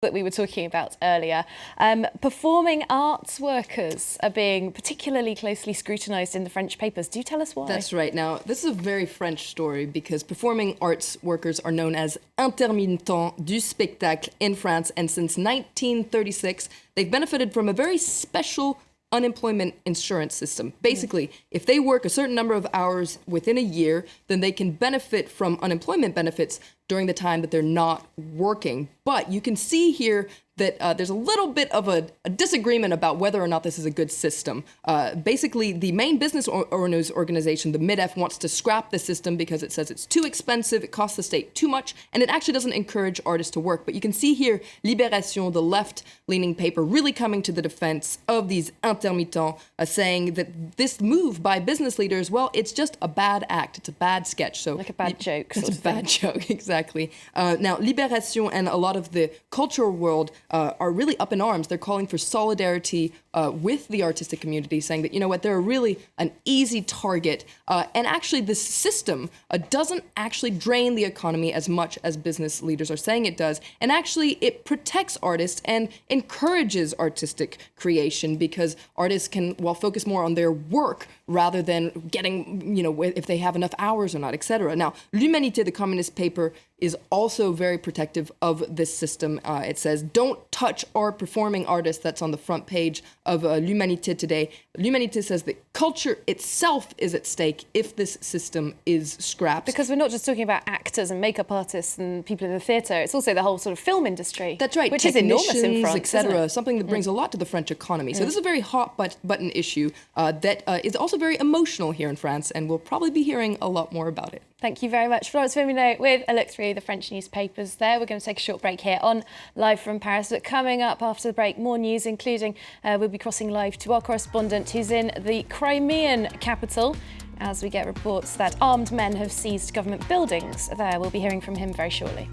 that we were talking about earlier. Performing arts workers are being particularly closely scrutinised in the French papers. Do tell us why. That's right. Now, this is a very French story because performing arts workers are known as intermittents du spectacle in France, and since 1936, they've benefited from a very special unemployment insurance system. Basically, if they work a certain number of hours within a year, then they can benefit from unemployment benefits during the time that they're not working. But you can see here that there's a little bit of a disagreement about whether or not this is a good system. Basically, the main business owners organization, the MIDEF, wants to scrap the system because it says it's too expensive, it costs the state too much, and it actually doesn't encourage artists to work. But you can see here, Libération, the left-leaning paper, really coming to the defense of these intermittents, saying that this move by business leaders, well, it's just a bad act, it's a bad sketch. So like a bad joke. It's a bad joke, exactly. Now, Libération and a lot of the cultural world are really up in arms. They're calling for solidarity with the artistic community, saying that, you know what, they're really an easy target. And actually, this system doesn't actually drain the economy as much as business leaders are saying it does. And actually, it protects artists and encourages artistic creation because artists can, well, focus more on their work rather than getting, you know, if they have enough hours or not, etc. Now, L'Humanité, the communist paper, is also very protective of this system. It says, don't touch our performing artists. That's on the front page of L'Humanité today. L'Humanité says that culture itself is at stake if this system is scrapped. Because we're not just talking about actors and makeup artists and people in the theatre, it's also the whole sort of film industry. That's right. Which is enormous in France, etc. Something that brings a lot to the French economy. So this is a very hot button issue that is also very emotional here in France, and we'll probably be hearing a lot more about it. Thank you very much, Florence Vimino, with a look through the French newspapers there. We're going to take a short break here on Live from Paris. But coming up after the break, more news, including we'll be crossing live to our correspondent who's in the Crimean capital as we get reports that armed men have seized government buildings there. We'll be hearing from him very shortly.